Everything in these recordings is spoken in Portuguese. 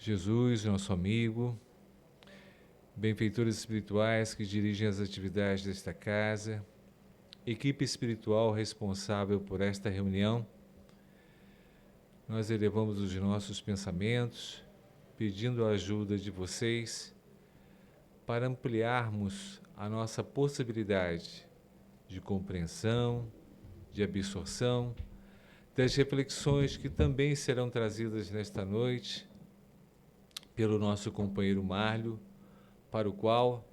Jesus, nosso amigo, benfeitores espirituais que dirigem as atividades desta casa, equipe espiritual responsável por esta reunião, nós elevamos os nossos pensamentos, pedindo a ajuda de vocês para ampliarmos a nossa possibilidade de compreensão, de absorção, das reflexões que também serão trazidas nesta noite pelo nosso companheiro Márlio, para o qual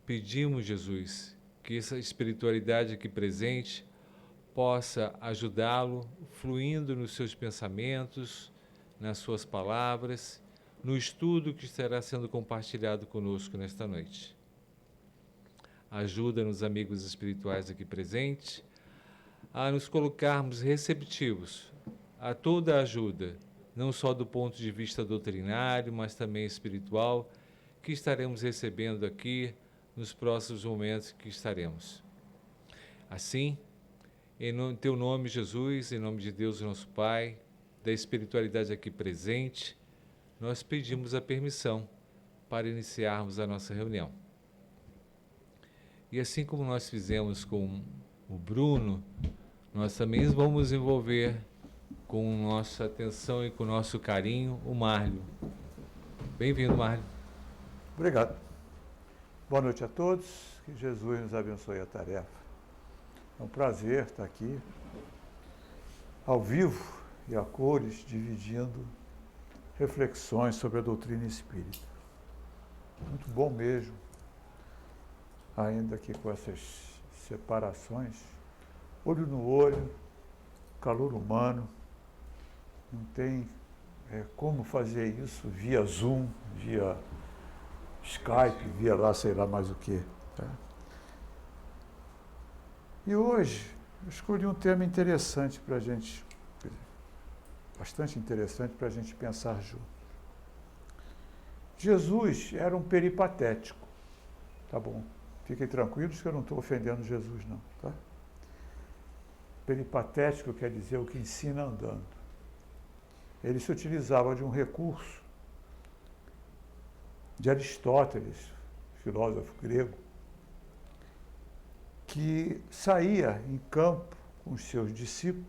pedimos, Jesus, que essa espiritualidade aqui presente possa ajudá-lo, fluindo nos seus pensamentos, nas suas palavras, no estudo que estará sendo compartilhado conosco nesta noite. Ajuda-nos, amigos espirituais aqui presentes, a nos colocarmos receptivos a toda a ajuda, não só do ponto de vista doutrinário, mas também espiritual, que estaremos recebendo aqui nos próximos momentos que estaremos. Assim, em teu nome, Jesus, em nome de Deus, nosso Pai, da espiritualidade aqui presente, nós pedimos a permissão para iniciarmos a nossa reunião. E assim como nós fizemos com o Bruno, nós também vamos envolver com nossa atenção e com nosso carinho o Márlio. Bem-vindo, Márlio. Obrigado. Boa noite a todos, que Jesus nos abençoe a tarefa. É um prazer estar aqui, ao vivo e a cores, dividindo reflexões sobre a doutrina espírita. Muito bom mesmo, ainda que com essas separações, olho no olho, calor humano, não tem como fazer isso via Zoom, via Skype, via lá, sei lá mais o quê. Tá? E hoje eu escolhi um tema interessante para a gente, bastante interessante para a gente pensar junto. Jesus era um peripatético, tá bom? Fiquem tranquilos que eu não estou ofendendo Jesus, não, tá? Peripatético quer dizer o que ensina andando. Ele se utilizava de um recurso de Aristóteles, filósofo grego, que saía em campo com os seus discípulos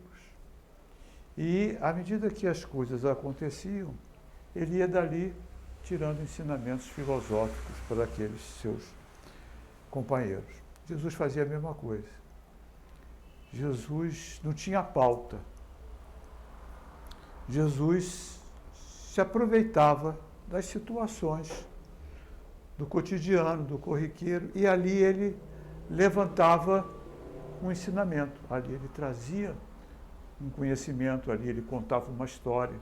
e, à medida que as coisas aconteciam, ele ia dali tirando ensinamentos filosóficos para aqueles seus companheiros. Jesus fazia a mesma coisa. Jesus não tinha pauta. Jesus se aproveitava das situações do cotidiano, do corriqueiro, e ali ele levantava um ensinamento, ali ele trazia um conhecimento, ali ele contava uma história,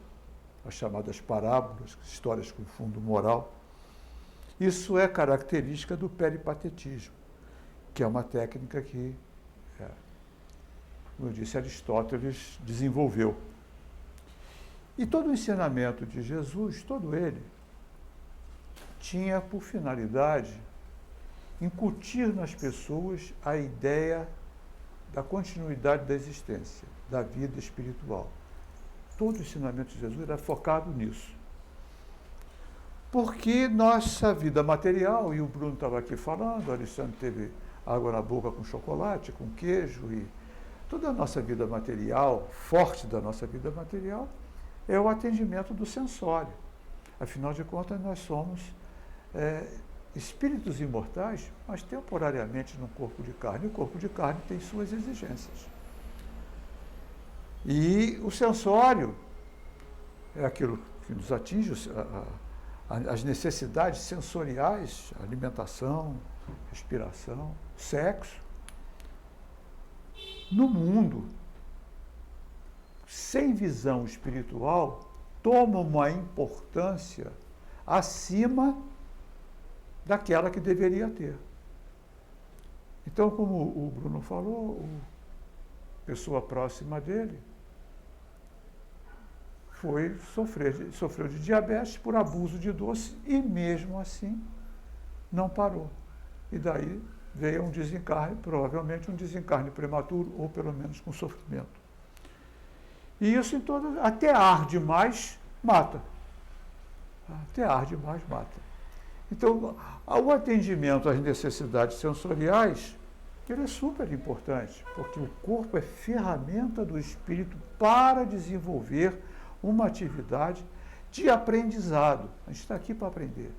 as chamadas parábolas, histórias com fundo moral. Isso é característica do peripatetismo, que é uma técnica que, como eu disse, Aristóteles desenvolveu. E todo o ensinamento de Jesus, todo ele, tinha por finalidade incutir nas pessoas a ideia da continuidade da existência, da vida espiritual. Todo o ensinamento de Jesus era focado nisso. Porque nossa vida material, e o Bruno estava aqui falando, o Alexandre teve água na boca com chocolate, com queijo, e toda a nossa vida material, forte da nossa vida material, é o atendimento do sensório. Afinal de contas, nós somos espíritos imortais, mas temporariamente num corpo de carne. E o corpo de carne tem suas exigências. E o sensório é aquilo que nos atinge, as necessidades sensoriais, alimentação, respiração, sexo. No mundo, sem visão espiritual, toma uma importância acima daquela que deveria ter. Então, como o Bruno falou, pessoa próxima dele sofreu de diabetes por abuso de doce e, mesmo assim, não parou. E daí veio um desencarne, provavelmente um desencarne prematuro, ou pelo menos com sofrimento. E isso em todas, até ar demais mata. Até arde, mas mata. Então, o atendimento às necessidades sensoriais, ele é super importante, porque o corpo é ferramenta do espírito para desenvolver uma atividade de aprendizado. A gente está aqui para aprender.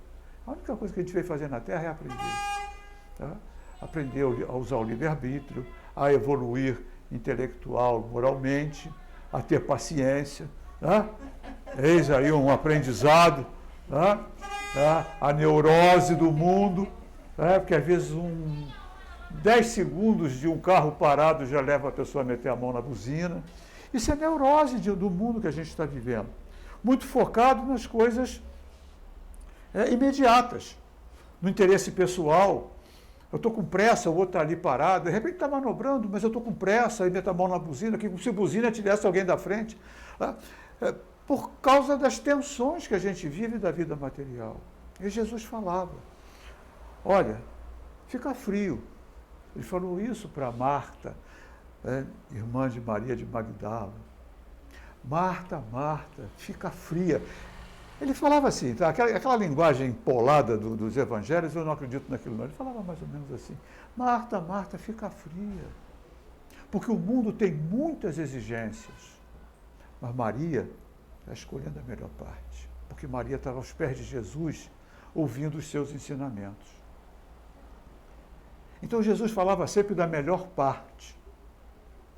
A única coisa que a gente veio fazer na Terra é aprender. Tá? Aprender a usar o livre-arbítrio, a evoluir intelectual, moralmente, a ter paciência. Tá? Eis aí um aprendizado. Tá? A neurose do mundo, porque às vezes 10 segundos de um carro parado já leva a pessoa a meter a mão na buzina. Isso é neurose do mundo que a gente está vivendo. Muito focado nas coisas imediatas, no interesse pessoal. Eu estou com pressa, o outro está ali parado, de repente está manobrando, mas eu estou com pressa, e meto a mão na buzina, que se a buzina tivesse alguém da frente. Por causa das tensões que a gente vive da vida material. E Jesus falava, olha, fica frio. Ele falou isso para Marta, irmã de Maria de Magdala. Marta, Marta, fica fria. Ele falava assim, tá? aquela linguagem empolada dos evangelhos, eu não acredito naquilo não. Ele falava mais ou menos assim, Marta, Marta, fica fria. Porque o mundo tem muitas exigências. Mas Maria está escolhendo a melhor parte. Porque Maria estava aos pés de Jesus, ouvindo os seus ensinamentos. Então Jesus falava sempre da melhor parte,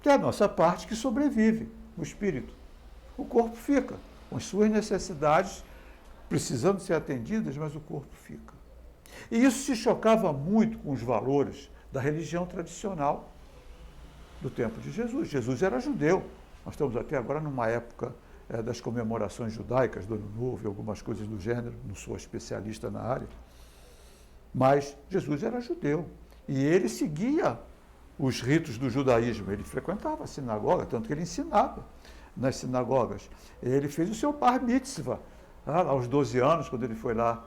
que é a nossa parte que sobrevive, o espírito. O corpo fica, com as suas necessidades precisando ser atendidas, mas o corpo fica. E isso se chocava muito com os valores da religião tradicional do tempo de Jesus. Jesus era judeu. Nós estamos até agora numa época das comemorações judaicas, do Ano Novo e algumas coisas do gênero, não sou especialista na área, mas Jesus era judeu e ele seguia os ritos do judaísmo, ele frequentava a sinagoga, tanto que ele ensinava nas sinagogas. Ele fez o seu bar mitzvah, aos 12 anos, quando ele foi lá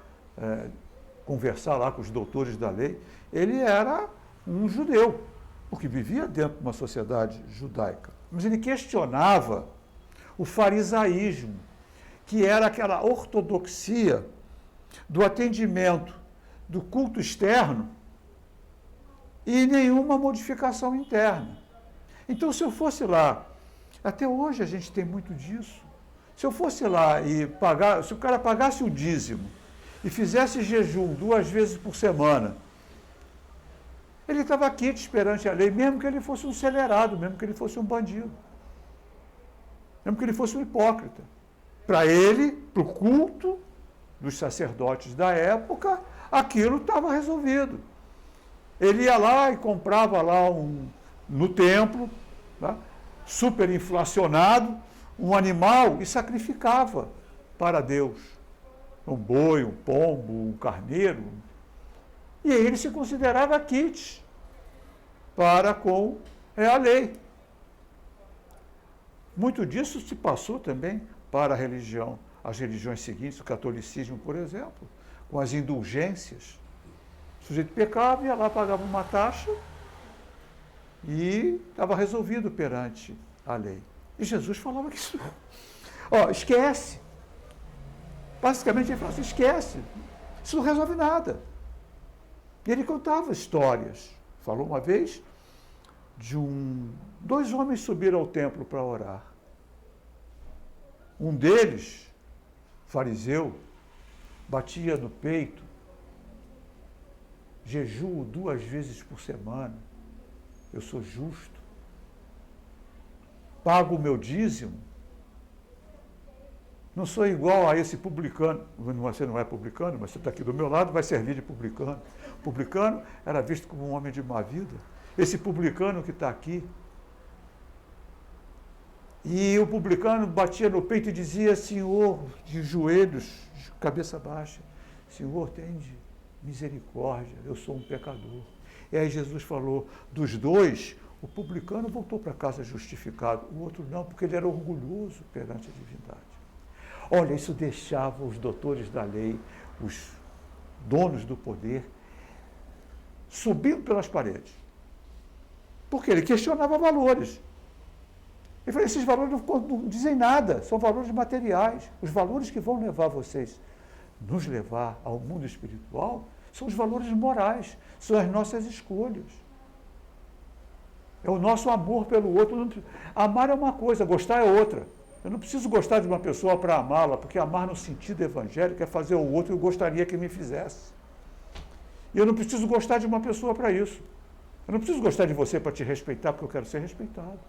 conversar lá com os doutores da lei. Ele era um judeu, porque vivia dentro de uma sociedade judaica. Mas ele questionava o farisaísmo, que era aquela ortodoxia do atendimento do culto externo e nenhuma modificação interna. Então, se eu fosse lá, até hoje a gente tem muito disso, se eu fosse lá e se o cara pagasse o dízimo e fizesse jejum 2 vezes por semana, ele estava quieto perante a lei, mesmo que ele fosse um acelerado, mesmo que ele fosse um bandido, mesmo que ele fosse um hipócrita. Para ele, para o culto dos sacerdotes da época, aquilo estava resolvido. Ele ia lá e comprava lá no templo, tá, super inflacionado, um animal e sacrificava para Deus. Um boi, um pombo, um carneiro. E aí ele se considerava quites para com a lei. Muito disso se passou também para a religião, as religiões seguintes, o catolicismo, por exemplo, com as indulgências. O sujeito pecava, ia lá, pagava uma taxa e estava resolvido perante a lei. E Jesus falava que isso... esquece. Basicamente ele falava assim, esquece. Isso não resolve nada. E ele contava histórias. Falou uma vez de 2 homens subiram ao templo para orar. Um deles, fariseu, batia no peito, jejuo 2 vezes por semana, eu sou justo, pago o meu dízimo, não sou igual a esse publicano. Você não é publicano, mas você está aqui do meu lado, vai servir de publicano. O publicano era visto como um homem de má vida. Esse publicano que está aqui. E o publicano batia no peito e dizia, Senhor, de joelhos, de cabeça baixa, Senhor, tende misericórdia, eu sou um pecador. E aí Jesus falou, dos 2, o publicano voltou para casa justificado, o outro não, porque ele era orgulhoso perante a divindade. Olha, isso deixava os doutores da lei, os donos do poder, subindo pelas paredes. Porque ele questionava valores. Ele falou, esses valores não dizem nada, são valores materiais, os valores que vão levar vocês nos levar ao mundo espiritual são os valores morais, são as nossas escolhas. É o nosso amor pelo outro. Amar é uma coisa, gostar é outra. Eu não preciso gostar de uma pessoa para amá-la, porque amar no sentido evangélico é fazer o outro que eu gostaria que me fizesse. E eu não preciso gostar de uma pessoa para isso. Eu não preciso gostar de você para te respeitar, porque eu quero ser respeitado.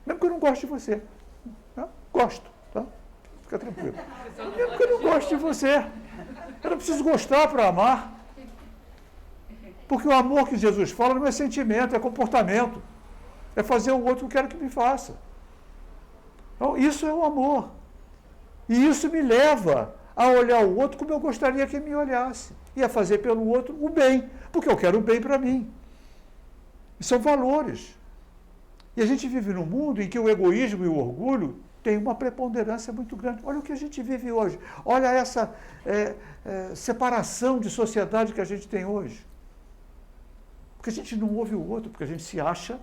Mesmo que eu não goste de você. Tá? Gosto, tá? Fica tranquilo. Mesmo que eu não goste de você. Eu não preciso gostar para amar. Porque o amor que Jesus fala não é sentimento, é comportamento. É fazer o outro que eu quero que me faça. Então, isso é o amor. E isso me leva a olhar o outro como eu gostaria que me olhasse. E a fazer pelo outro o bem, porque eu quero o bem para mim. E são valores. E a gente vive num mundo em que o egoísmo e o orgulho têm uma preponderância muito grande. Olha o que a gente vive hoje. Olha essa separação de sociedade que a gente tem hoje. Porque a gente não ouve o outro, porque a gente se acha.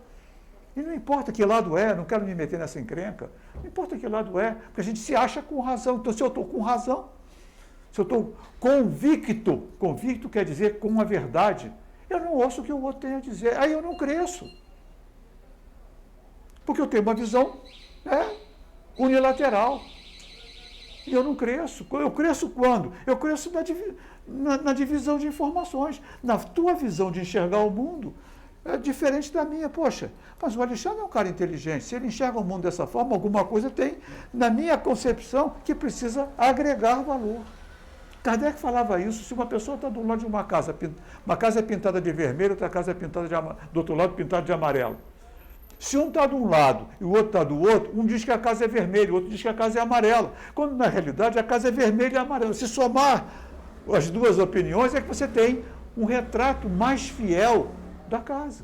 E não importa que lado é, não quero me meter nessa encrenca. Não importa que lado é, porque a gente se acha com razão. Então, se eu estou com razão, se eu estou convicto quer dizer com a verdade, eu não ouço o que o outro tem a dizer. Aí eu não cresço. Porque eu tenho uma visão unilateral. E eu não cresço. Eu cresço quando? Eu cresço na divisão de informações. Na tua visão de enxergar o mundo é diferente da minha. Poxa, mas o Alexandre é um cara inteligente. Se ele enxerga o mundo dessa forma, alguma coisa tem, na minha concepção, que precisa agregar valor. Kardec falava isso. Se uma pessoa está do lado de uma casa é pintada de vermelho, outra casa é pintada do outro lado pintada de amarelo. Se um está de um lado e o outro está do outro, um diz que a casa é vermelha, o outro diz que a casa é amarela. Quando, na realidade, a casa é vermelha e amarela. Se somar as duas opiniões, é que você tem um retrato mais fiel da casa.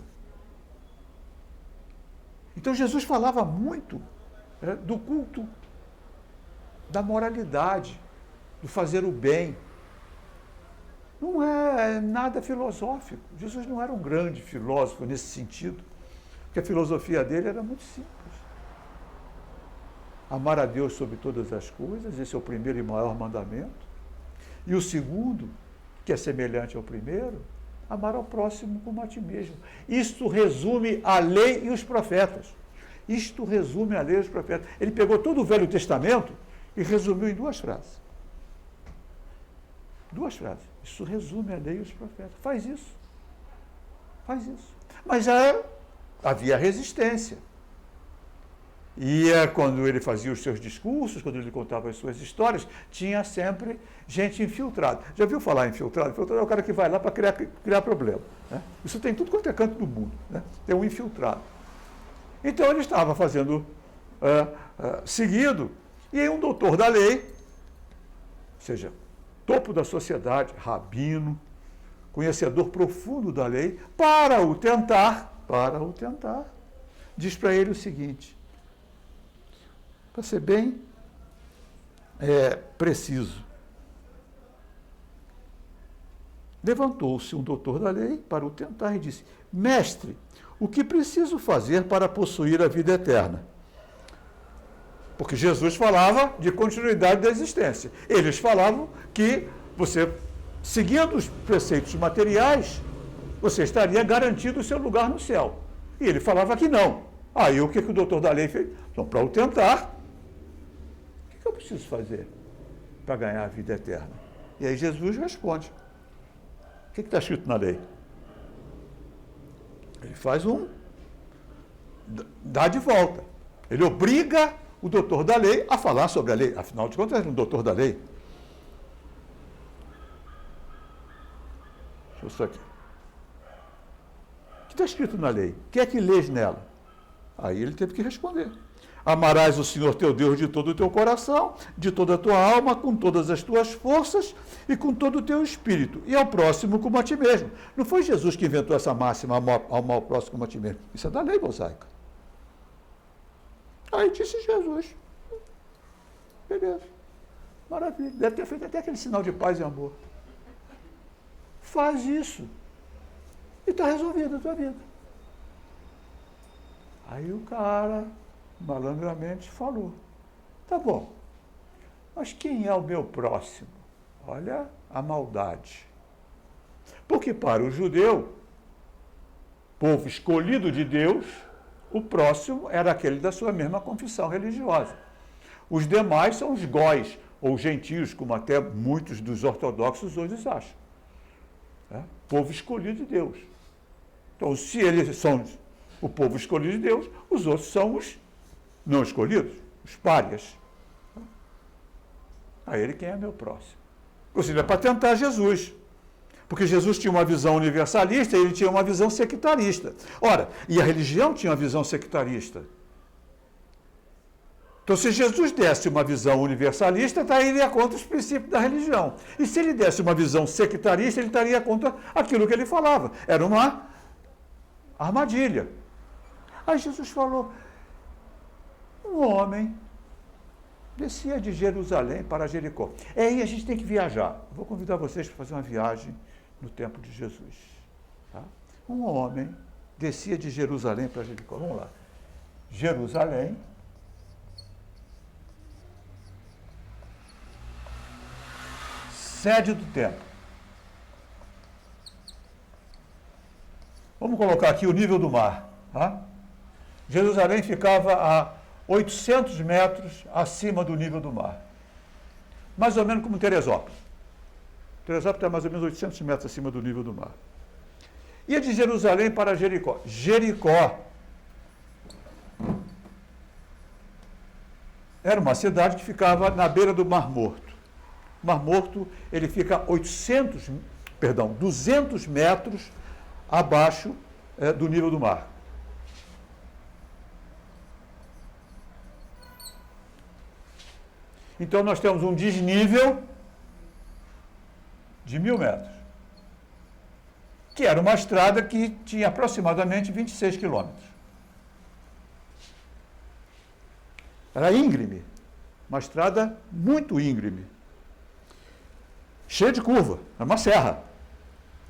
Então, Jesus falava muito do culto, da moralidade, do fazer o bem. Não é nada filosófico. Jesus não era um grande filósofo nesse sentido. Porque a filosofia dele era muito simples. Amar a Deus sobre todas as coisas, esse é o primeiro e maior mandamento. E o segundo, que é semelhante ao primeiro, amar ao próximo como a ti mesmo. Isto resume a lei e os profetas. Isto resume a lei e os profetas. Ele pegou todo o Velho Testamento e resumiu em duas frases. Duas frases. Isso resume a lei e os profetas. Faz isso. Faz isso. Mas havia resistência. E quando ele fazia os seus discursos, quando ele contava as suas histórias, tinha sempre gente infiltrada. Já viu falar infiltrado? Infiltrado é o cara que vai lá para criar problema. Né? Isso tem tudo quanto é canto do mundo. Né? Tem um infiltrado. Então ele estava fazendo seguido, e aí um doutor da lei, ou seja, topo da sociedade, rabino, conhecedor profundo da lei, para o tentar, diz para ele o seguinte, para ser bem preciso. Levantou-se um doutor da lei para o tentar e disse: mestre, o que preciso fazer para possuir a vida eterna? Porque Jesus falava de continuidade da existência. Eles falavam que você, seguindo os preceitos materiais, você estaria garantido o seu lugar no céu. E ele falava que não. Aí o que o doutor da lei fez? Então, para o tentar, o que eu preciso fazer para ganhar a vida eterna? E aí Jesus responde. O que está escrito na lei? Ele faz dá de volta. Ele obriga o doutor da lei a falar sobre a lei. Afinal de contas, era um doutor da lei. Deixa eu só aqui. O que está escrito na lei? O que é que lês nela? Aí ele teve que responder. Amarás o Senhor teu Deus de todo o teu coração, de toda a tua alma, com todas as tuas forças e com todo o teu espírito. E ao próximo como a ti mesmo. Não foi Jesus que inventou essa máxima, amar ao próximo como a ti mesmo. Isso é da lei mosaica. Aí disse Jesus. Beleza. Maravilha. Deve ter feito até aquele sinal de paz e amor. Faz isso. E está resolvida a tua vida. Aí o cara, malandramente, falou: tá bom, mas quem é o meu próximo? Olha a maldade. Porque para o judeu, povo escolhido de Deus, o próximo era aquele da sua mesma confissão religiosa. Os demais são os góis, ou gentios, como até muitos dos ortodoxos hoje acham. Povo escolhido de Deus. Então, se eles são o povo escolhido de Deus, os outros são os não escolhidos, os párias. A ele quem é meu próximo. Ou seja, é para tentar Jesus. Porque Jesus tinha uma visão universalista e ele tinha uma visão sectarista. Ora, e a religião tinha uma visão sectarista. Então, se Jesus desse uma visão universalista, estaria contra os princípios da religião. E se ele desse uma visão sectarista, ele estaria contra aquilo que ele falava. Era uma armadilha. Aí Jesus falou, um homem descia de Jerusalém para Jericó. Aí a gente tem que viajar. Vou convidar vocês para fazer uma viagem no tempo de Jesus. Tá? Um homem descia de Jerusalém para Jericó. Vamos lá. Jerusalém. Sede do templo. Vamos colocar aqui o nível do mar. Tá? Jerusalém ficava a 800 metros acima do nível do mar. Mais ou menos como Teresópolis. Teresópolis está mais ou menos 800 metros acima do nível do mar. Ia de Jerusalém para Jericó. Jericó era uma cidade que ficava na beira do Mar Morto. O Mar Morto, ele fica 200 metros abaixo do nível do mar. Então, nós temos um desnível de 1.000 metros, que era uma estrada que tinha aproximadamente 26 quilômetros. Era íngreme, uma estrada muito íngreme, cheia de curva, era uma serra,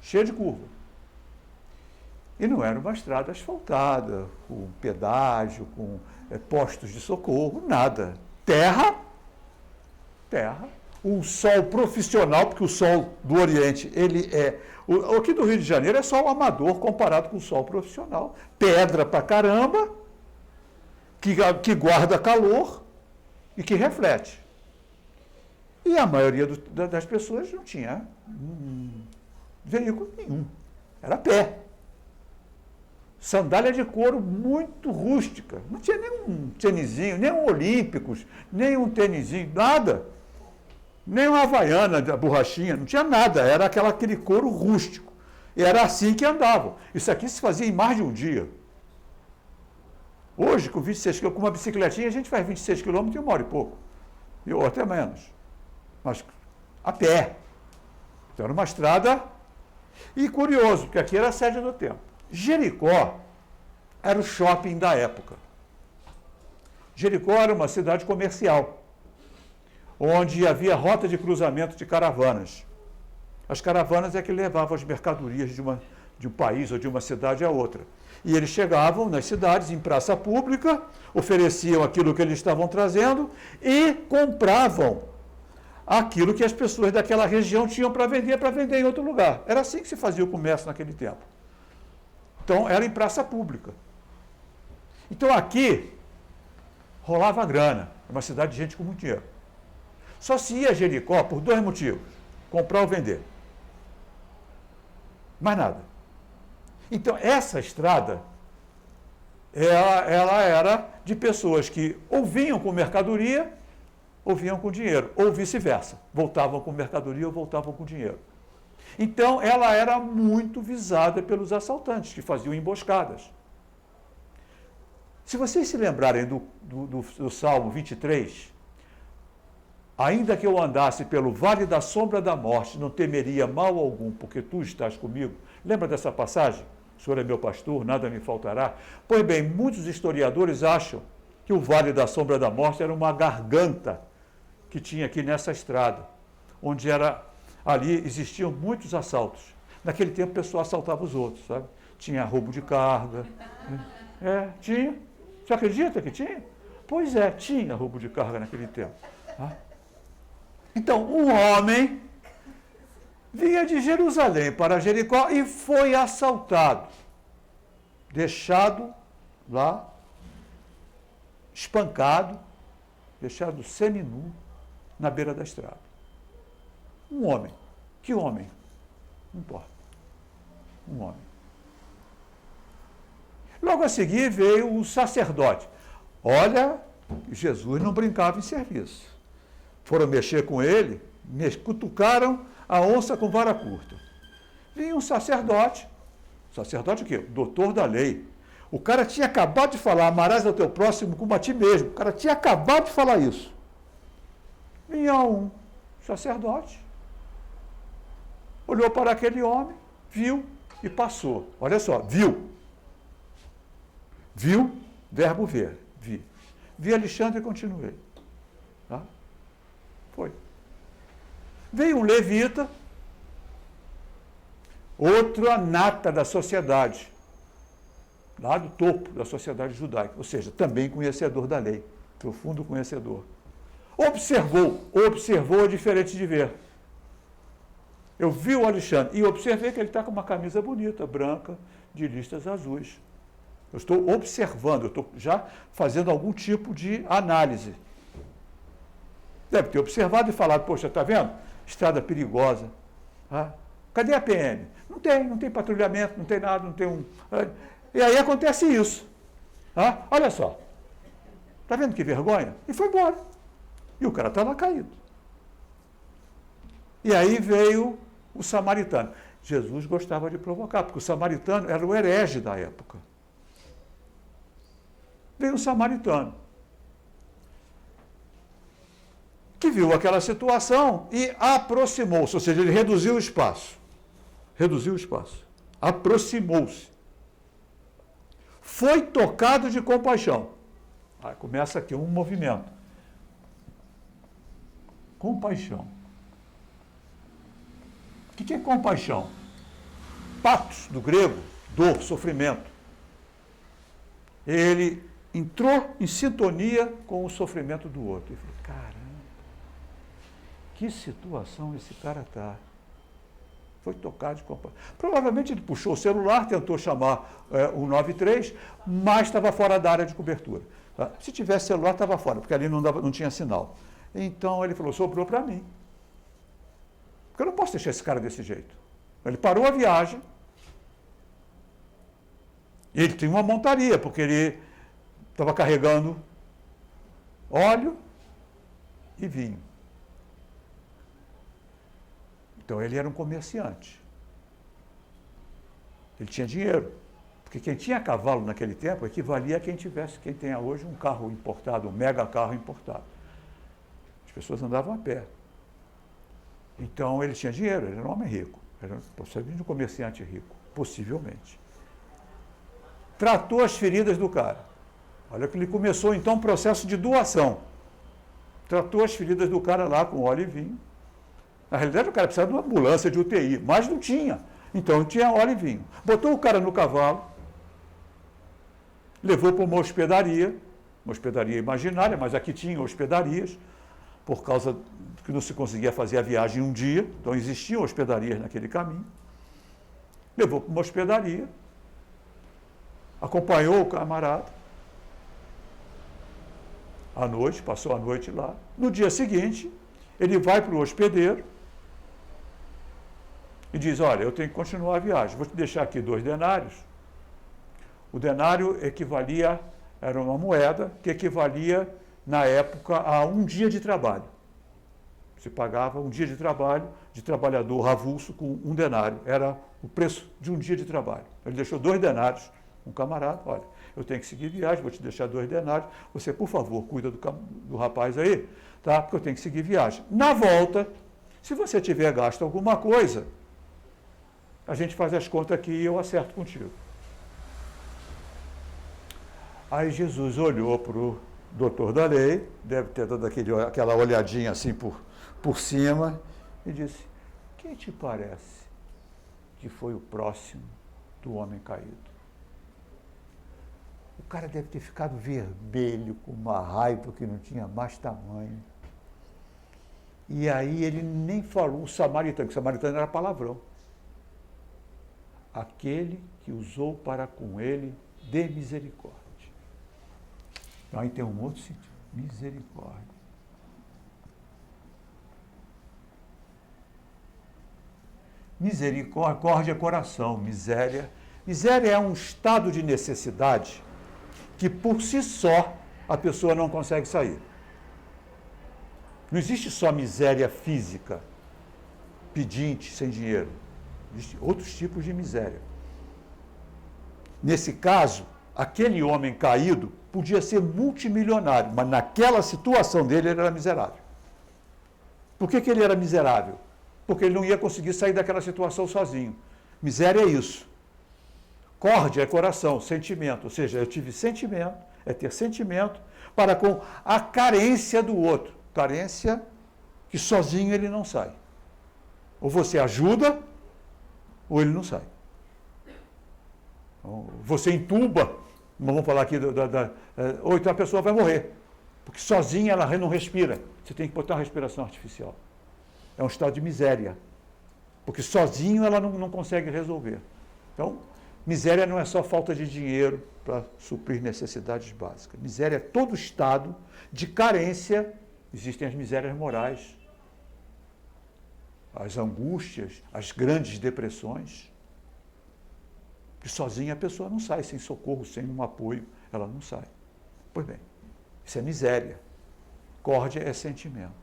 cheia de curva. E não era uma estrada asfaltada, com pedágio, com postos de socorro, nada. Terra, um sol profissional, porque o sol do Oriente, ele é... O aqui do Rio de Janeiro é sol amador comparado com o sol profissional. Pedra pra caramba, que guarda calor e que reflete. E a maioria das pessoas não tinha veículo nenhum. Era a pé. Sandália de couro muito rústica. Não tinha nenhum tênisinho, nem um Olímpicos, nem um tênisinho, nada. Nem uma havaiana da borrachinha, não tinha nada. Era aquele couro rústico. E era assim que andavam. Isso aqui se fazia em mais de um dia. Hoje, com 26 km, com uma bicicletinha, a gente faz 26 km em 1 hora e pouco. Ou até menos. Mas a pé. Então era uma estrada. E curioso, porque aqui era a sede do templo. Jericó era o shopping da época. Jericó era uma cidade comercial, onde havia rota de cruzamento de caravanas. As caravanas é que levavam as mercadorias de um país ou de uma cidade a outra. E eles chegavam nas cidades, em praça pública, ofereciam aquilo que eles estavam trazendo e compravam aquilo que as pessoas daquela região tinham para vender em outro lugar. Era assim que se fazia o comércio naquele tempo. Então, era em praça pública. Então, aqui, rolava grana. É uma cidade de gente com muito dinheiro. Só se ia a Jericó por 2 motivos. Comprar ou vender. Mais nada. Então, essa estrada, ela era de pessoas que ou vinham com mercadoria, ou vinham com dinheiro. Ou vice-versa. Voltavam com mercadoria ou voltavam com dinheiro. Então, ela era muito visada pelos assaltantes, que faziam emboscadas. Se vocês se lembrarem do Salmo 23, ainda que eu andasse pelo vale da sombra da morte, não temeria mal algum, porque tu estás comigo. Lembra dessa passagem? O Senhor é meu pastor, nada me faltará. Pois bem, muitos historiadores acham que o vale da sombra da morte era uma garganta que tinha aqui nessa estrada, onde ali existiam muitos assaltos. Naquele tempo o pessoal assaltava os outros, sabe? Tinha roubo de carga. Tinha. Você acredita que tinha? Pois é, tinha roubo de carga naquele tempo. Tá? Então, um homem vinha de Jerusalém para Jericó e foi assaltado, deixado lá, espancado, deixado seminu na beira da estrada. Um homem. Que homem? Não importa. Um homem. Logo a seguir veio o sacerdote. Olha, Jesus não brincava em serviço. Foram mexer com ele, cutucaram a onça com vara curta. Vinha um sacerdote. Sacerdote o quê? Doutor da lei. O cara tinha acabado de falar, amarás ao teu próximo como a ti mesmo. O cara tinha acabado de falar isso. Vinha um sacerdote, olhou para aquele homem, viu e passou. Olha só, viu. Viu, verbo ver, vi. Vi Alexandre e continuei. Tá? Foi. Veio um levita, outra nata da sociedade, lá do topo da sociedade judaica, ou seja, também conhecedor da lei, profundo conhecedor. Observou é diferente de ver. Eu vi o Alexandre e observei que ele está com uma camisa bonita, branca, de listas azuis. Eu estou observando, eu estou já fazendo algum tipo de análise. Deve ter observado e falado, poxa, está vendo? Estrada perigosa. Ah, cadê a PM? Não tem patrulhamento, não tem nada, não tem um... E aí acontece isso. Ah, olha só. Está vendo que vergonha? E foi embora. E o cara está lá caído. E aí veio o samaritano. Jesus gostava de provocar, porque o samaritano era o herege da época. Veio o samaritano, que viu aquela situação e aproximou-se, ou seja, ele reduziu o espaço. Reduziu o espaço. Aproximou-se. Foi tocado de compaixão. Aí começa aqui um movimento. Compaixão. O que é compaixão? Patos, do grego, dor, sofrimento. Ele entrou em sintonia com o sofrimento do outro. E falou, caramba, que situação esse cara está. Foi tocado de compaixão. Provavelmente ele puxou o celular, tentou chamar o 93, mas estava fora da área de cobertura. Tá? Se tivesse celular, estava fora, porque ali não tinha sinal. Então ele falou, sobrou para mim. Porque eu não posso deixar esse cara desse jeito. Ele parou a viagem. E ele tinha uma montaria, porque ele estava carregando óleo e vinho. Então ele era um comerciante. Ele tinha dinheiro. Porque quem tinha cavalo naquele tempo equivalia a quem tenha hoje um carro importado, um mega carro importado. As pessoas andavam a pé. Então ele tinha dinheiro, ele era um homem rico. Era possivelmente um comerciante rico, possivelmente. Tratou as feridas do cara. Olha que ele começou então um processo de doação. Tratou as feridas do cara lá com óleo e vinho. Na realidade o cara precisava de uma ambulância de UTI, mas não tinha. Então tinha óleo e vinho. Botou o cara no cavalo, levou para uma hospedaria imaginária, mas aqui tinha hospedarias, por causa que não se conseguia fazer a viagem em um dia, então existiam hospedarias naquele caminho. Levou para uma hospedaria, acompanhou o camarada, à noite, passou a noite lá. No dia seguinte, ele vai para o hospedeiro e diz, olha, eu tenho que continuar a viagem, vou te deixar aqui 2 denários. O denário era uma moeda que equivalia, na época, a 1 dia de trabalho. Se pagava 1 dia de trabalho de trabalhador avulso com 1 denário. Era o preço de 1 dia de trabalho. Ele deixou 2 denários. Um camarada, olha, eu tenho que seguir viagem, vou te deixar 2 denários. Você, por favor, cuida do rapaz aí, tá? Porque eu tenho que seguir viagem. Na volta, se você tiver gasto alguma coisa, a gente faz as contas aqui e eu acerto contigo. Aí Jesus olhou para o doutor da lei, deve ter dado aquela olhadinha assim por cima, e disse, quem te parece que foi o próximo do homem caído? O cara deve ter ficado vermelho, com uma raiva que não tinha mais tamanho. E aí ele nem falou o samaritano, que o samaritano era palavrão. Aquele que usou para com ele de misericórdia. Aí tem um outro sentido, misericórdia. Misericórdia é coração, miséria. Miséria é um estado de necessidade que por si só a pessoa não consegue sair. Não existe só miséria física, pedinte, sem dinheiro. Existem outros tipos de miséria. Nesse caso, aquele homem caído podia ser multimilionário, mas naquela situação dele ele era miserável. Por que ele era miserável? Porque ele não ia conseguir sair daquela situação sozinho. Miséria é isso. Córdia é coração, sentimento. Ou seja, eu tive sentimento, é ter sentimento para com a carência do outro. Carência que sozinho ele não sai. Ou você ajuda, ou ele não sai. Você entuba, vamos falar aqui, ou então a pessoa vai morrer. Porque sozinha ela não respira. Você tem que botar uma respiração artificial. É um estado de miséria. Porque sozinho ela não consegue resolver. Então, miséria não é só falta de dinheiro para suprir necessidades básicas. Miséria é todo estado de carência. Existem as misérias morais, as angústias, as grandes depressões. Que sozinha a pessoa não sai, sem socorro, sem um apoio, ela não sai. Pois bem, isso é miséria. Córdia é sentimento.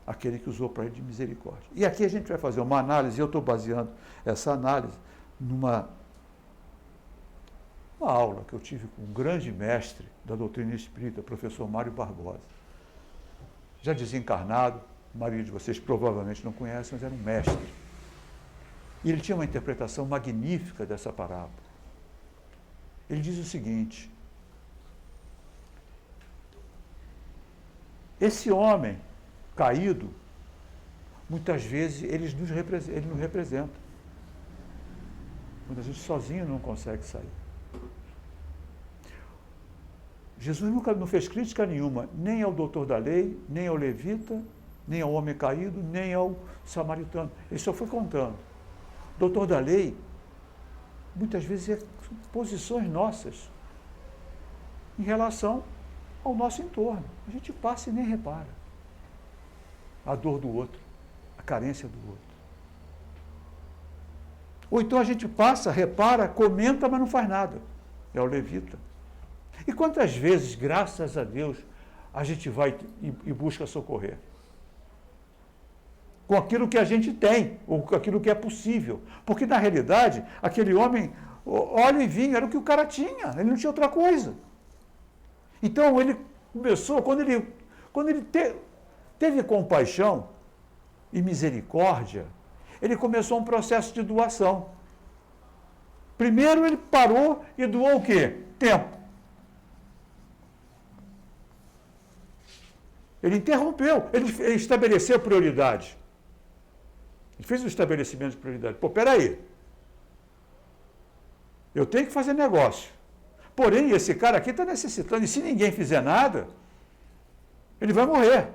Aquele que usou para ele de misericórdia. E aqui a gente vai fazer uma análise, eu estou baseando essa análise numa aula que eu tive com um grande mestre da doutrina espírita, professor Mário Barbosa. Já desencarnado, a maioria de vocês provavelmente não conhecem, mas era um mestre. E ele tinha uma interpretação magnífica dessa parábola. Ele diz o seguinte: esse homem caído, muitas vezes ele nos representa. Muitas vezes sozinho não consegue sair. Jesus nunca não fez crítica nenhuma, nem ao doutor da lei, nem ao levita, nem ao homem caído, nem ao samaritano. Ele só foi contando. O doutor da lei, muitas vezes, é posições nossas em relação ao nosso entorno. A gente passa e nem repara a dor do outro, a carência do outro. Ou então a gente passa, repara, comenta, mas não faz nada. É o levita. E quantas vezes, graças a Deus, a gente vai e busca socorrer? Com aquilo que a gente tem, ou com aquilo que é possível. Porque, na realidade, aquele homem, óleo e vinho, era o que o cara tinha, ele não tinha outra coisa. Então, ele começou, quando ele teve compaixão e misericórdia, ele começou um processo de doação. Primeiro ele parou e doou o quê? Tempo. Ele interrompeu, ele estabeleceu prioridade. Ele fez um estabelecimento de prioridade. Pô, peraí. Eu tenho que fazer negócio. Porém, esse cara aqui está necessitando, e se ninguém fizer nada, ele vai morrer.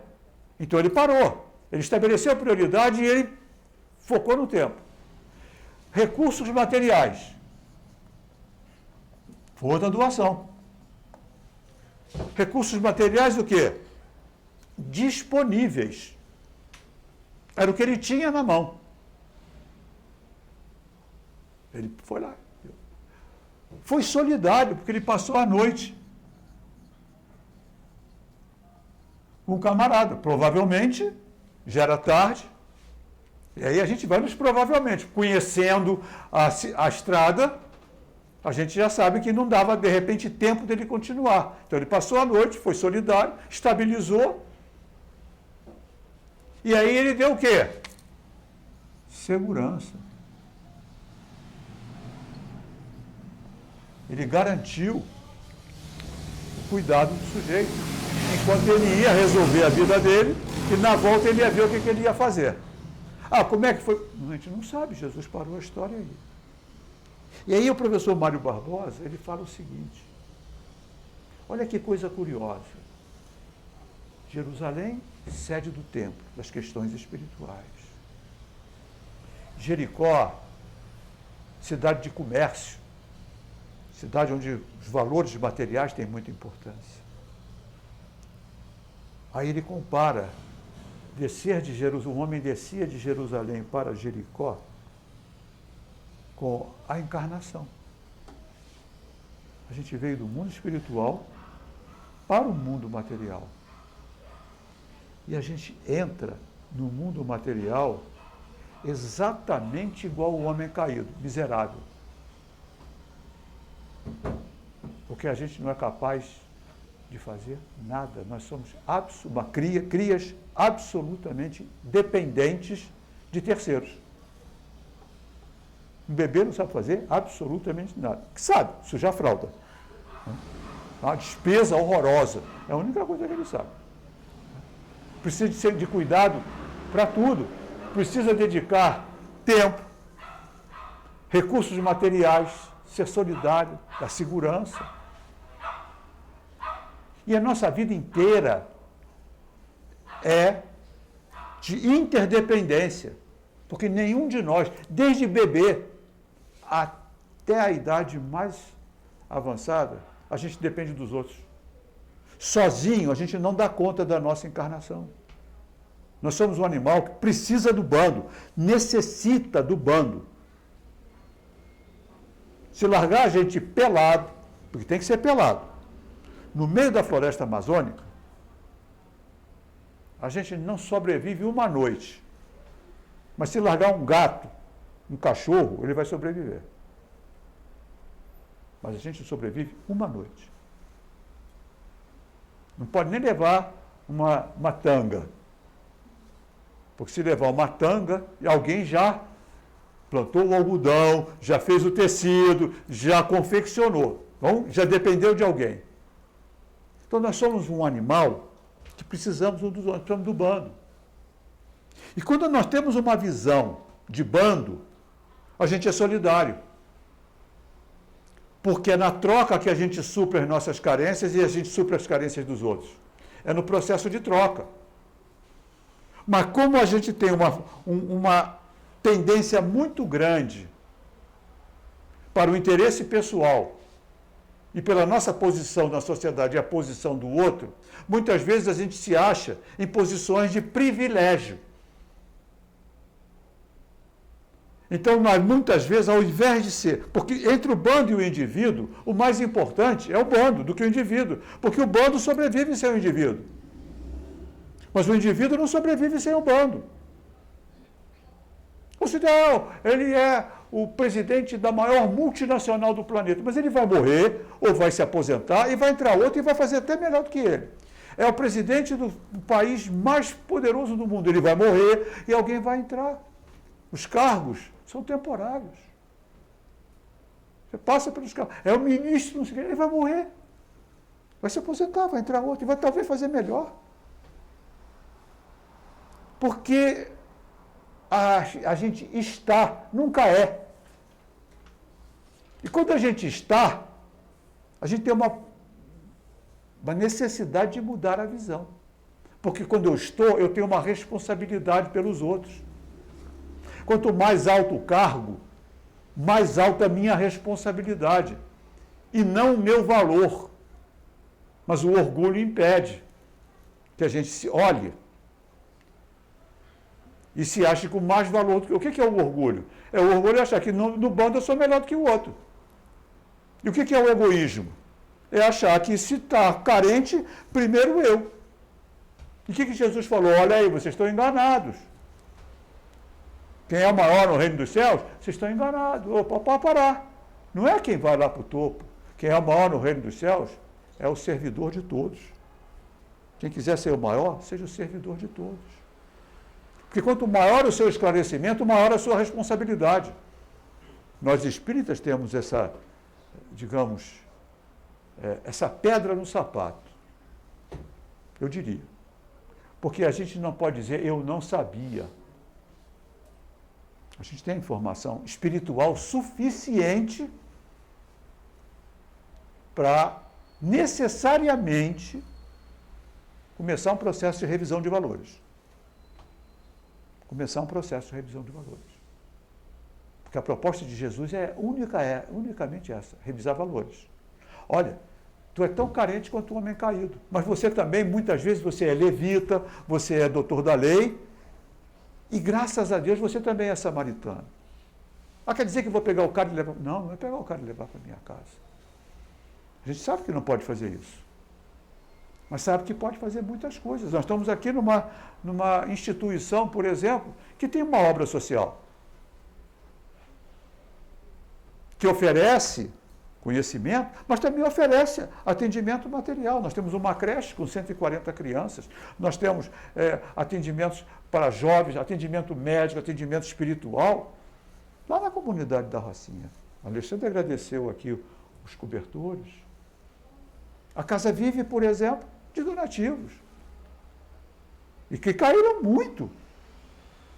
Então ele parou. Ele estabeleceu a prioridade e ele focou no tempo. Recursos materiais. Foi outra doação. Recursos materiais o quê? Disponíveis. Era o que ele tinha na mão. Ele foi lá. Foi solidário, porque ele passou a noite com um camarada. Provavelmente, já era tarde. E aí a gente vai nos provavelmente. Conhecendo a estrada, a gente já sabe que não dava, de repente, tempo dele continuar. Então ele passou a noite, foi solidário, estabilizou. E aí ele deu o quê? Segurança. Ele garantiu o cuidado do sujeito, enquanto ele ia resolver a vida dele, e na volta ele ia ver o que ele ia fazer. Ah, como é que foi? A gente não sabe, Jesus parou a história aí. E aí o professor Mário Barbosa, ele fala o seguinte: olha que coisa curiosa. Jerusalém sede do templo, das questões espirituais. Jericó, cidade de comércio, cidade onde os valores materiais têm muita importância. Aí ele compara descer de Jerusalém, um homem descia de Jerusalém para Jericó com a encarnação. A gente veio do mundo espiritual para o mundo material. E a gente entra no mundo material exatamente igual o homem caído, miserável. Porque a gente não é capaz de fazer nada. Nós somos crias absolutamente dependentes de terceiros. Um bebê não sabe fazer absolutamente nada. Que sabe? Sujar a fralda. Uma despesa horrorosa. É a única coisa que ele sabe. Precisa de cuidado para tudo. Precisa dedicar tempo, recursos materiais, ser solidário, da segurança. E a nossa vida inteira é de interdependência, porque nenhum de nós, desde bebê até a idade mais avançada, a gente depende dos outros. Sozinho, a gente não dá conta da nossa encarnação. Nós somos um animal que precisa do bando, necessita do bando. Se largar a gente pelado, porque tem que ser pelado, no meio da floresta amazônica, a gente não sobrevive uma noite. Mas se largar um gato, um cachorro, ele vai sobreviver. Mas a gente sobrevive uma noite. Não pode nem levar uma tanga. Porque se levar uma tanga, alguém já plantou o algodão, já fez o tecido, já confeccionou. Então, já dependeu de alguém. Então, nós somos um animal que precisamos um dos outros, precisamos do bando. E quando nós temos uma visão de bando, a gente é solidário. Porque é na troca que a gente supre as nossas carências e a gente supre as carências dos outros. É no processo de troca. Mas como a gente tem uma tendência muito grande para o interesse pessoal e pela nossa posição na sociedade e a posição do outro, muitas vezes a gente se acha em posições de privilégio. Então, nós, muitas vezes, ao invés de ser... Porque entre o bando e o indivíduo, o mais importante é o bando do que o indivíduo. Porque o bando sobrevive sem o indivíduo. Mas o indivíduo não sobrevive sem o bando. O cidadão, ele é o presidente da maior multinacional do planeta, mas ele vai morrer ou vai se aposentar e vai entrar outro e vai fazer até melhor do que ele. É o presidente do país mais poderoso do mundo, ele vai morrer e alguém vai entrar. Os cargos são temporários. Você passa pelos cargos. É o ministro, não sei o que, ele vai morrer. Vai se aposentar, vai entrar outro e vai talvez fazer melhor. Porque a gente está, nunca é. E quando a gente está, a gente tem uma necessidade de mudar a visão. Porque quando eu estou, eu tenho uma responsabilidade pelos outros. Quanto mais alto o cargo, mais alta a minha responsabilidade. E não o meu valor. Mas o orgulho impede que a gente se olhe e se ache com mais valor do que... O que é o orgulho? É o orgulho achar que no bando eu sou melhor do que o outro. E o que é o egoísmo? É achar que se está carente, primeiro eu. E o que Jesus falou? Olha aí, vocês estão enganados. Quem é o maior no reino dos céus, vocês estão enganados. Opa, pode parar. Não é quem vai lá para o topo. Quem é o maior no reino dos céus é o servidor de todos. Quem quiser ser o maior, seja o servidor de todos. Porque quanto maior o seu esclarecimento, maior a sua responsabilidade. Nós espíritas temos essa, digamos, essa pedra no sapato. Eu diria. Porque a gente não pode dizer, eu não sabia. A gente tem informação espiritual suficiente para necessariamente Começar um processo de revisão de valores. Começar um processo de revisão de valores. Porque a proposta de Jesus é unicamente essa, revisar valores. Olha, tu é tão carente quanto um homem caído, mas você também, muitas vezes, você é levita, você é doutor da lei, e graças a Deus você também é samaritano. Ah, quer dizer que eu vou pegar o cara e levar... Não, não é pegar o cara e levar para minha casa. A gente sabe que não pode fazer isso. Mas sabe que pode fazer muitas coisas. Nós estamos aqui numa instituição, por exemplo, que tem uma obra social. Que oferece conhecimento, mas também oferece atendimento material. Nós temos uma creche com 140 crianças, nós temos atendimentos para jovens, atendimento médico, atendimento espiritual, lá na comunidade da Rocinha. O Alexandre agradeceu aqui os cobertores. A Casa Vive, por exemplo, de donativos. E que caíram muito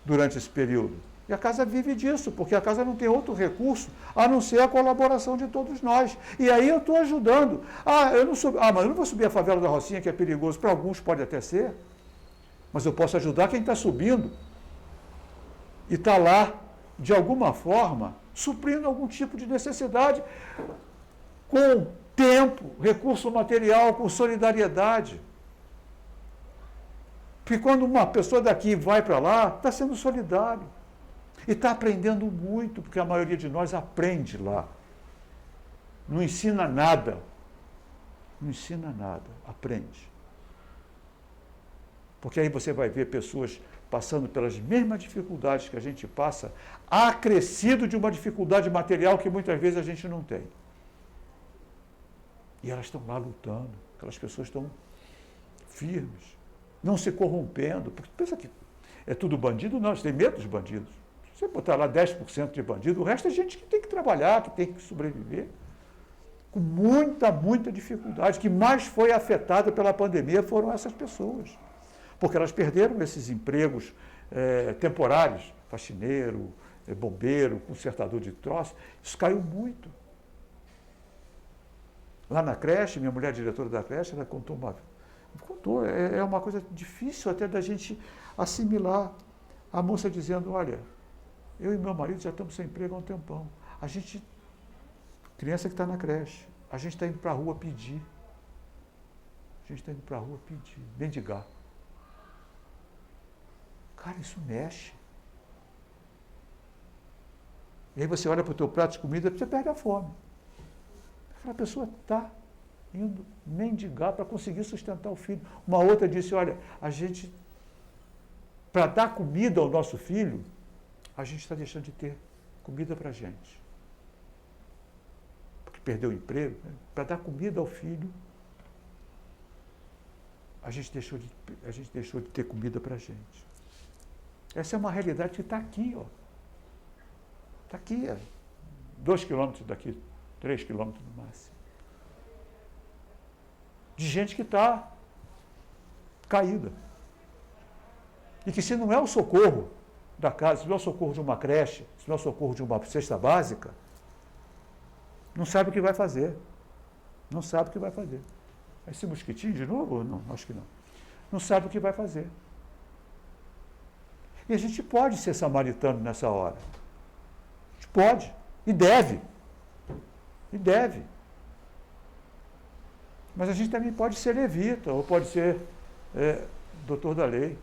durante esse período. E a casa vive disso, porque a casa não tem outro recurso a não ser a colaboração de todos nós. E aí eu estou ajudando. Mas eu não vou subir a favela da Rocinha, que é perigoso. Para alguns pode até ser. Mas eu posso ajudar quem está subindo. E está lá, de alguma forma, suprindo algum tipo de necessidade com tempo, recurso material, com solidariedade. Porque quando uma pessoa daqui vai para lá, está sendo solidário. E está aprendendo muito, porque a maioria de nós aprende lá. Não ensina nada. Não ensina nada, aprende. Porque aí você vai ver pessoas passando pelas mesmas dificuldades que a gente passa, acrescido de uma dificuldade material que muitas vezes a gente não tem. E elas estão lá lutando, aquelas pessoas estão firmes, não se corrompendo. Porque pensa que é tudo bandido? Não, eles têm medo dos bandidos. Se você botar lá 10% de bandido, o resto é gente que tem que trabalhar, que tem que sobreviver. Com muita dificuldade. Que mais foi afetada pela pandemia foram essas pessoas. Porque elas perderam esses empregos temporários, faxineiro, bombeiro, consertador de troço. Isso caiu muito. Lá na creche, minha mulher, diretora da creche, ela contou é uma coisa difícil até da gente assimilar. A moça dizendo, olha, eu e meu marido já estamos sem emprego há um tempão. Criança que está na creche, a gente está indo para a rua pedir. Mendigar. Cara, isso mexe. E aí você olha para o teu prato de comida, você perde a fome. Aquela pessoa está indo mendigar para conseguir sustentar o filho. Uma outra disse, olha, para dar comida ao nosso filho, a gente está deixando de ter comida para a gente. Porque perdeu o emprego, né? Para dar comida ao filho, a gente deixou de ter comida para a gente. Essa é uma realidade que está aqui, ó. Está aqui, 2 quilômetros daqui, 3 quilômetros no máximo. De gente que está caída. E que se não é o socorro da casa, se não é o socorro de uma creche, se não é o socorro de uma cesta básica, não sabe o que vai fazer. Não sabe o que vai fazer. Esse mosquitinho de novo? Não, acho que não. Não sabe o que vai fazer. E a gente pode ser samaritano nessa hora. A gente pode. E deve. E deve. Mas a gente também pode ser levita, ou pode ser doutor da lei.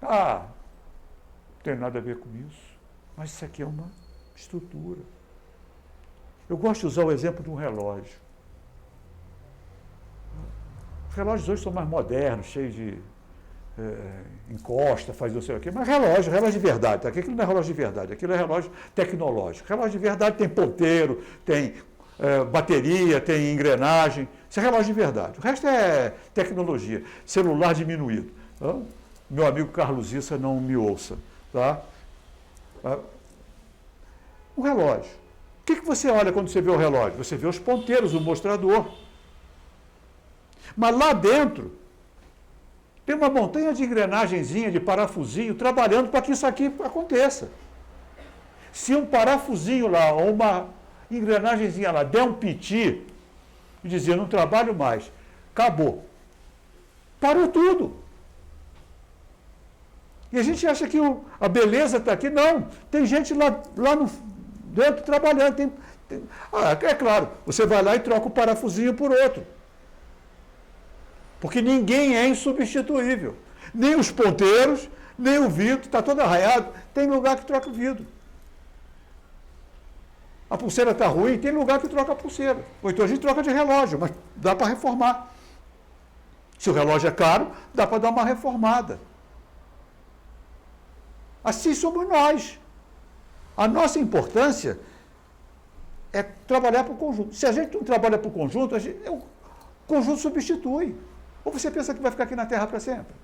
Não tem nada a ver com isso. Mas isso aqui é uma estrutura. Eu gosto de usar o exemplo de um relógio. Os relógios hoje são mais modernos, cheios de encosta, faz não sei o quê, mas relógio de verdade, tá? Aquilo não é relógio de verdade, aquilo é relógio tecnológico. Relógio de verdade tem ponteiro, tem bateria, tem engrenagem, isso é relógio de verdade. O resto é tecnologia, celular diminuído. Tá? Meu amigo Carlos Issa não me ouça. Tá? Um relógio. O que você olha quando você vê o relógio? Você vê os ponteiros, o mostrador. Mas lá dentro tem uma montanha de engrenagenzinha, de parafusinho, trabalhando para que isso aqui aconteça. Se um parafusinho lá, ou uma engrenagenzinha lá, der um piti, e dizer, não trabalho mais, Acabou. Parou tudo. E a gente acha que a beleza está aqui. Não, tem gente lá dentro trabalhando. É claro, você vai lá e troca o parafusinho por outro. Porque ninguém é insubstituível. Nem os ponteiros, nem o vidro, está todo arraiado. Tem lugar que troca o vidro. A pulseira está ruim, tem lugar que troca a pulseira. Ou então a gente troca de relógio, mas dá para reformar. Se o relógio é caro, dá para dar uma reformada. Assim somos nós. A nossa importância é trabalhar para o conjunto. Se a gente não trabalha para o conjunto, o conjunto substitui. Ou você pensa que vai ficar aqui na Terra para sempre?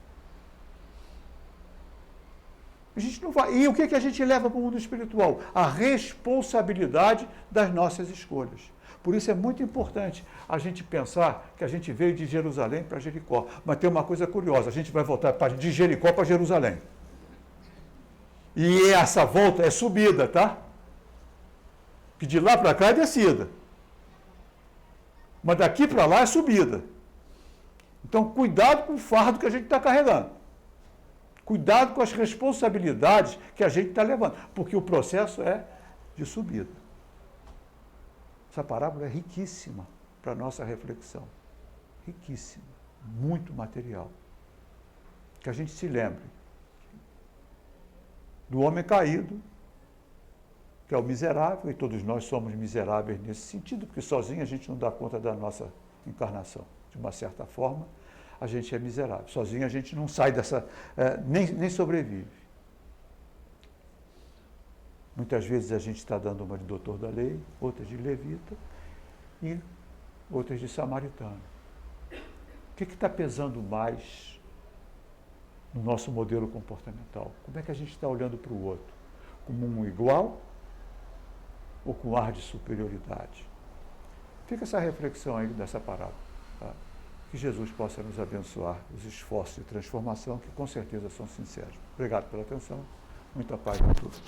A gente não vai. E o que a gente leva para o mundo espiritual? A responsabilidade das nossas escolhas. Por isso é muito importante a gente pensar que a gente veio de Jerusalém para Jericó. Mas tem uma coisa curiosa, a gente vai voltar de Jericó para Jerusalém. E essa volta é subida, tá? Que de lá para cá é descida. Mas daqui para lá é subida. Então, cuidado com o fardo que a gente está carregando. Cuidado com as responsabilidades que a gente está levando. Porque o processo é de subida. Essa parábola é riquíssima para a nossa reflexão. Riquíssima. Muito material. Que a gente se lembre do homem caído, que é o miserável, e todos nós somos miseráveis nesse sentido, porque sozinho a gente não dá conta da nossa encarnação. De uma certa forma, a gente é miserável. Sozinho a gente não sai dessa, nem sobrevive. Muitas vezes a gente está dando uma de doutor da lei, outra de levita e outras de samaritano. O que está pesando mais no nosso modelo comportamental? Como é que a gente está olhando para o outro? Como um igual ou com ar de superioridade? Fica essa reflexão aí dessa parábola. Tá? Que Jesus possa nos abençoar os esforços de transformação, que com certeza são sinceros. Obrigado pela atenção. Muita paz a todos.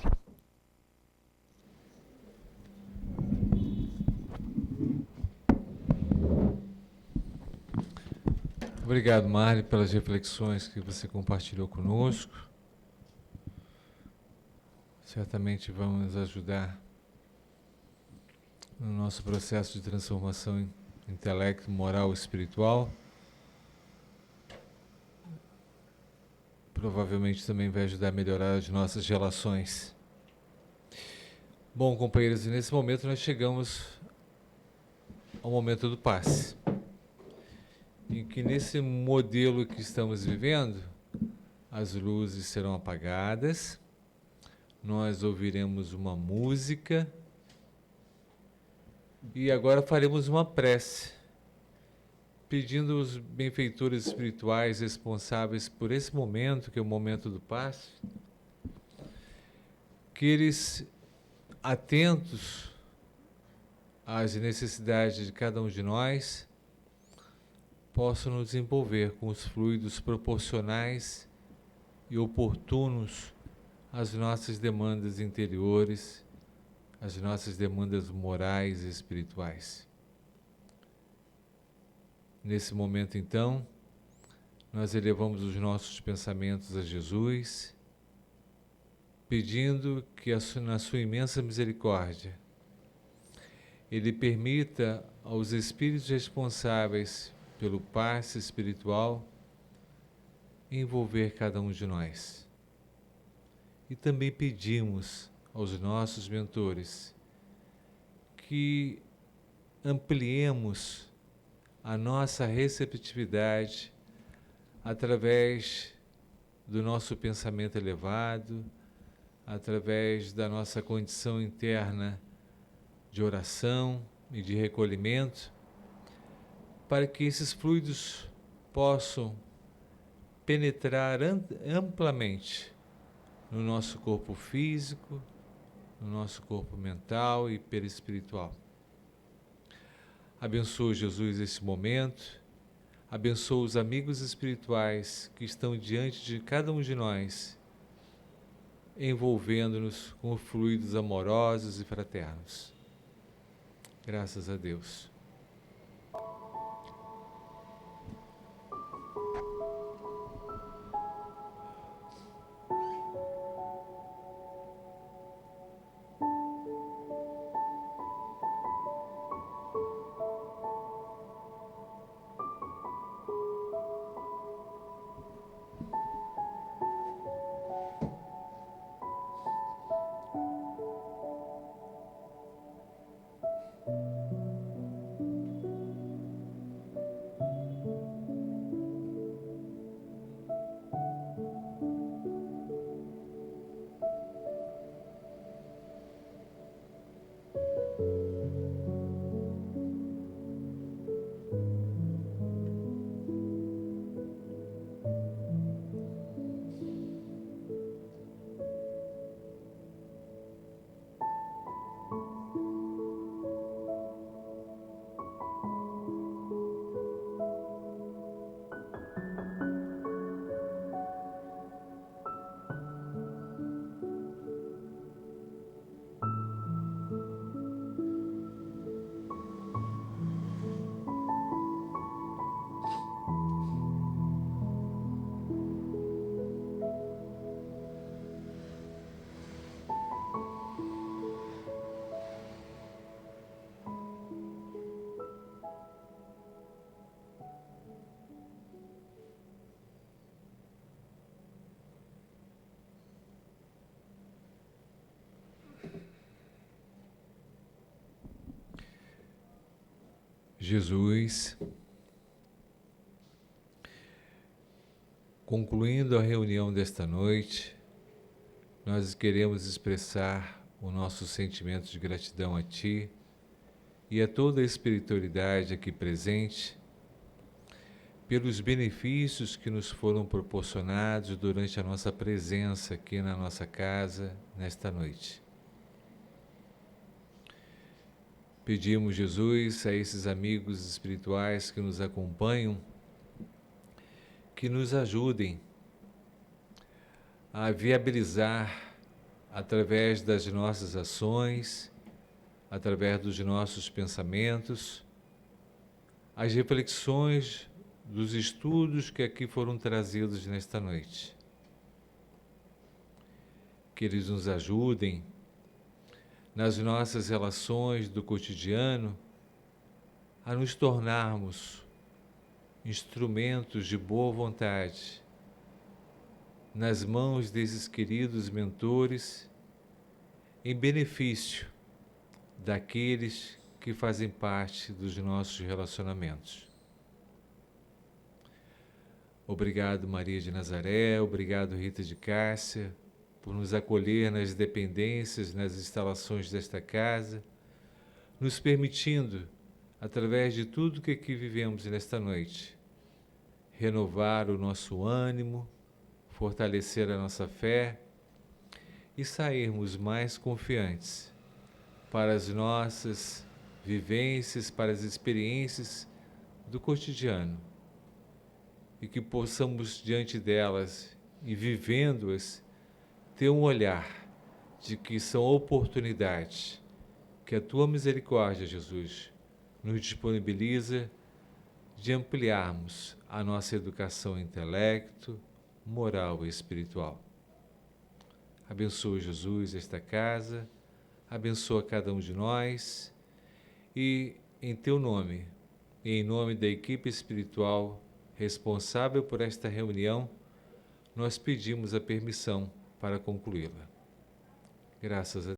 Obrigado, Marli, pelas reflexões que você compartilhou conosco. Certamente vão nos ajudar no nosso processo de transformação intelecto, moral e espiritual. Provavelmente também vai ajudar a melhorar as nossas relações. Bom, companheiros, nesse momento nós chegamos ao momento do passe. Em que nesse modelo que estamos vivendo, as luzes serão apagadas, nós ouviremos uma música e agora faremos uma prece, pedindo aos benfeitores espirituais responsáveis por esse momento, que é o momento do passe, que eles, atentos às necessidades de cada um de nós, possam nos envolver com os fluidos proporcionais e oportunos às nossas demandas interiores, às nossas demandas morais e espirituais. Nesse momento, então, nós elevamos os nossos pensamentos a Jesus, pedindo que, na sua imensa misericórdia, Ele permita aos espíritos responsáveis pelo passe espiritual envolver cada um de nós. E também pedimos aos nossos mentores que ampliemos a nossa receptividade através do nosso pensamento elevado, através da nossa condição interna de oração e de recolhimento, para que esses fluidos possam penetrar amplamente no nosso corpo físico, no nosso corpo mental e perispiritual. Abençoa, Jesus, esse momento, abençoa os amigos espirituais que estão diante de cada um de nós, envolvendo-nos com fluidos amorosos e fraternos. Graças a Deus. Jesus, concluindo a reunião desta noite, nós queremos expressar o nosso sentimento de gratidão a Ti e a toda a espiritualidade aqui presente pelos benefícios que nos foram proporcionados durante a nossa presença aqui na nossa casa nesta noite. Pedimos, Jesus, a esses amigos espirituais que nos acompanham, que nos ajudem a viabilizar, através das nossas ações, através dos nossos pensamentos, as reflexões dos estudos que aqui foram trazidos nesta noite. Que eles nos ajudem nas nossas relações do cotidiano a nos tornarmos instrumentos de boa vontade nas mãos desses queridos mentores em benefício daqueles que fazem parte dos nossos relacionamentos. Obrigado, Maria de Nazaré, obrigado, Rita de Cássia, por nos acolher nas dependências, nas instalações desta casa, nos permitindo, através de tudo que aqui vivemos nesta noite, renovar o nosso ânimo, fortalecer a nossa fé e sairmos mais confiantes para as nossas vivências, para as experiências do cotidiano, e que possamos, diante delas e vivendo-as, ter um olhar de que são oportunidades que a Tua misericórdia, Jesus, nos disponibiliza de ampliarmos a nossa educação intelecto, moral e espiritual. Abençoa, Jesus, esta casa, abençoa cada um de nós e, em Teu nome, e em nome da equipe espiritual responsável por esta reunião, nós pedimos a permissão para concluí-la. Graças a